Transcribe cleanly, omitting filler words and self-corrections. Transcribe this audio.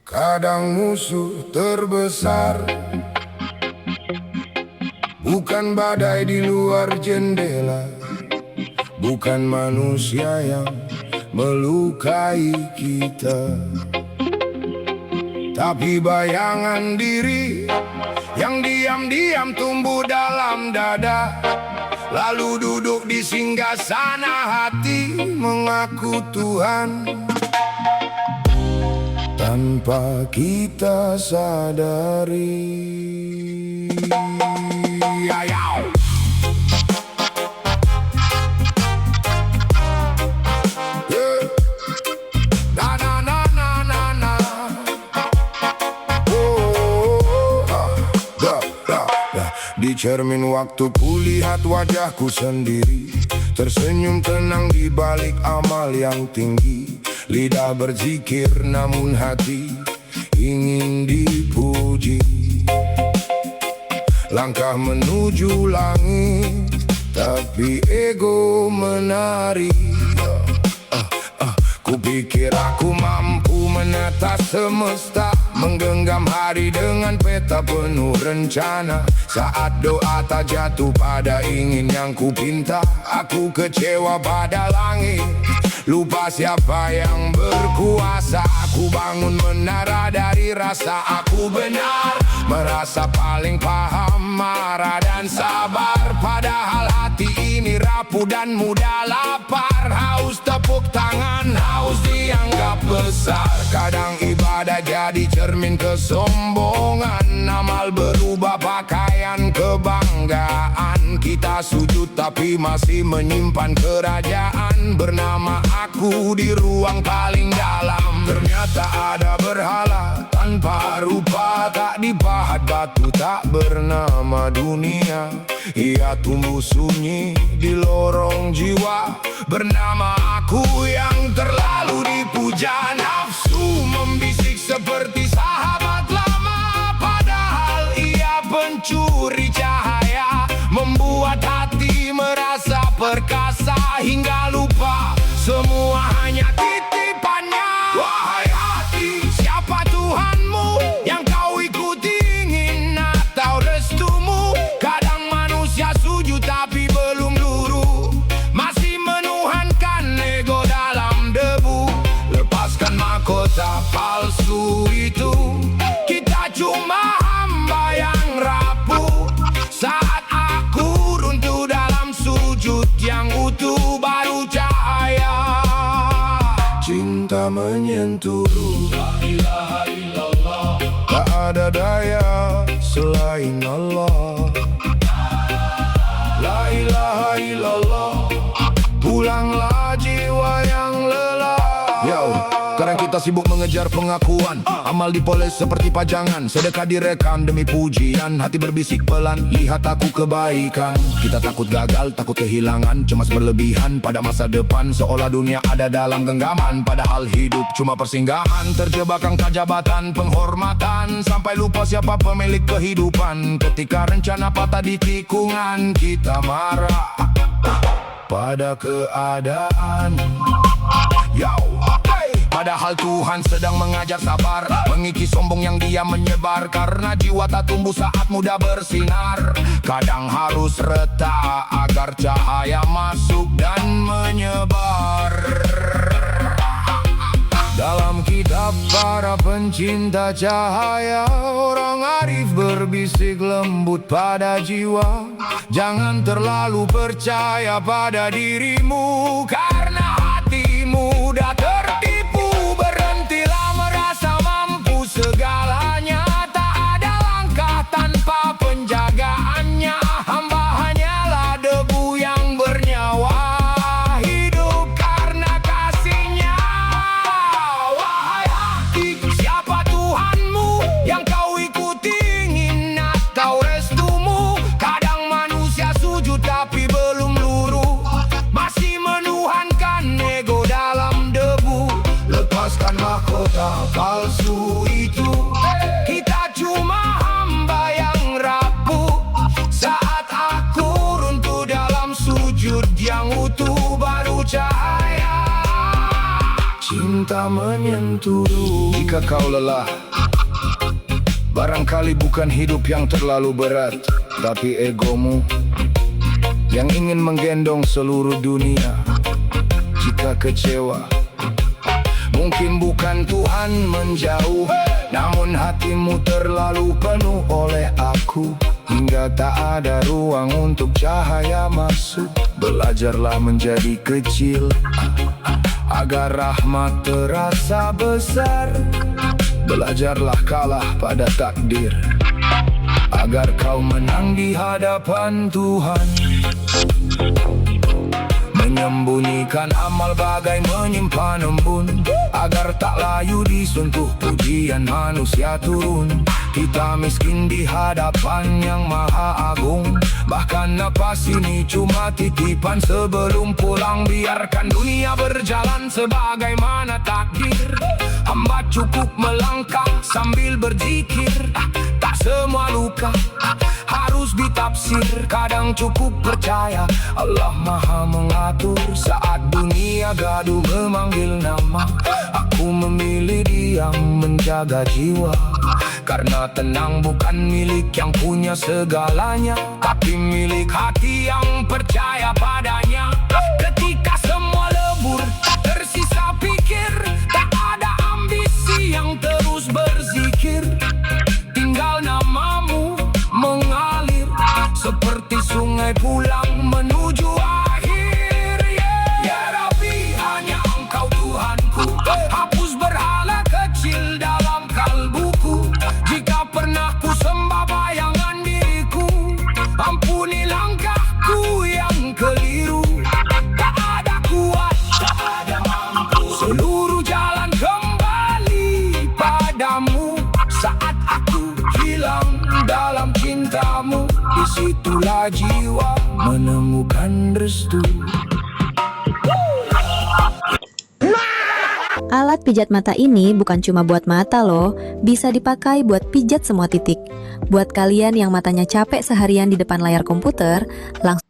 Kadang musuh terbesar bukan badai di luar jendela, bukan manusia yang melukai kita, tapi bayangan diri yang diam-diam tumbuh dalam dada, lalu duduk di singgasana hati mengaku Tuhan tanpa kita sadari. Ayaw. Di cermin waktu kulihat wajahku sendiri, tersenyum tenang di balik amal yang tinggi. Lidah berzikir namun hati ingin dipuji. Langkah menuju langit tapi ego menari. Kupikir aku mampu menata semesta, menggenggam hari dengan peta penuh rencana. Saat doa tak jatuh pada ingin yang kupinta, aku kecewa pada langit, lupa siapa yang berkuasa. Aku bangun menara dari rasa aku benar, merasa paling paham, marah dan sabar. Padahal hati ini rapuh dan mudah lapar, haus tepuk tangan, haus dianggap besar. Kadang ibadah jadi cermin kesombongan, amal berubah pakaian kebanggaan. Kita sujud tapi masih menyimpan kerajaan bernama aku di ruang paling dalam. Ternyata ada berhala tanpa rupa, tak dipahat batu, tak bernama dunia. Ia tumbuh sunyi di lorong jiwa, bernama aku yang terlalu dipuja. Nafsu membisik seperti sahabat lama, padahal ia pencuri cahaya, membuat hati merasa perkasa hingga lupa semua hanya titipannya. Wahai hati, siapa Tuhanmu yang kau ikuti, ingin atau restumu? Kadang manusia sujud tapi belum luru, masih menuhankan ego dalam debu. Lepaskan mahkota palsu itu, kita cuma hamba yang rapuh. Saat aku runtuh dalam sujud yang utuh, baru cahaya cinta menyentuh. La ilaha illallah, tak ada daya selain Allah. La ilaha illallah, pulanglah jiwa yang lelah. Yo, sekarang kita sibuk mengejar pengakuan, amal dipoles seperti pajangan, sedekah direkam demi pujian. Hati berbisik pelan, lihat aku kebaikan. Kita takut gagal, takut kehilangan, cemas berlebihan pada masa depan, seolah dunia ada dalam genggaman. Padahal hidup cuma persinggahan, terjebak angka jabatan, penghormatan, sampai lupa siapa pemilik kehidupan. Ketika rencana patah di tikungan, kita marah pada keadaan. Yo, padahal Tuhan sedang mengajar sabar, mengikis sombong yang dia menyebar. Karena jiwa tak tumbuh saat muda bersinar, kadang harus retak agar cahaya masuk dan menyebar. Dalam kitab para pencinta cahaya, orang arif berbisik lembut pada jiwa. Jangan terlalu percaya pada dirimu, karena hati mudah tertipu. Berhentilah merasa mampu segalanya, tak ada langkah tanpa penjagaannya. Hamba hanyalah debu yang bernyawa, hidup karena kasihnya. Wahai hati, siapa Tuhanmu yang kau ikuti, ingin atau restumu? Kadang manusia sujud tapi belum luru, masih menuhankan ego dalam debu. Lepaskan mahkota palsu itu, kita cuma hamba yang rapuh. Saat aku runtuh dalam sujud yang utuh, baru cahaya cinta menyentuh. Jika kau lelah, barangkali bukan hidup yang terlalu berat, tapi egomu yang ingin menggendong seluruh dunia. Jika kecewa, mungkin bukan Tuhan menjauh, namun hatimu terlalu penuh oleh aku, hingga tak ada ruang untuk cahaya masuk. Belajarlah menjadi kecil agar rahmat terasa besar. Belajarlah kalah pada takdir agar kau menang di hadapan Tuhan. Menyembunyikan amal bagai menyimpan embun, agar tak layu disentuh pujian manusia turun. Kita miskin di hadapan yang maha agung, bahkan napas ini cuma titipan sebelum pulang. Biarkan dunia berjalan sebagaimana takdir, hamba cukup melangkah sambil berzikir. Tak semua luka harus ditafsir, kadang cukup percaya Allah maha mengatur. Saat dunia gaduh memanggil nama, aku memilih diam menjaga jiwa. Karena tenang bukan milik yang punya segalanya, tapi milik hati yang percaya padanya. Ketika semua lebur, tak tersisa pikir, tak ada ambisi yang terus berzikir. Tinggal namamu mengalir seperti sungai pulang menuju akhir. Ya Rabbi, hanya Engkau Tuhanku, hapus berhala kecil dalam kalbuku. Jika pernah ku sembah bayangan diriku, ampuni langkahku yang keliru. Tak ada kuat, tak ada mampu, seluruh jalan kembali padamu. Saat aku hilang dalam cintamu, disitulah jiwa menemukan restu. Alat pijat mata ini bukan cuma buat mata loh, bisa dipakai buat pijat semua titik. Buat kalian yang matanya capek seharian di depan layar komputer, langsung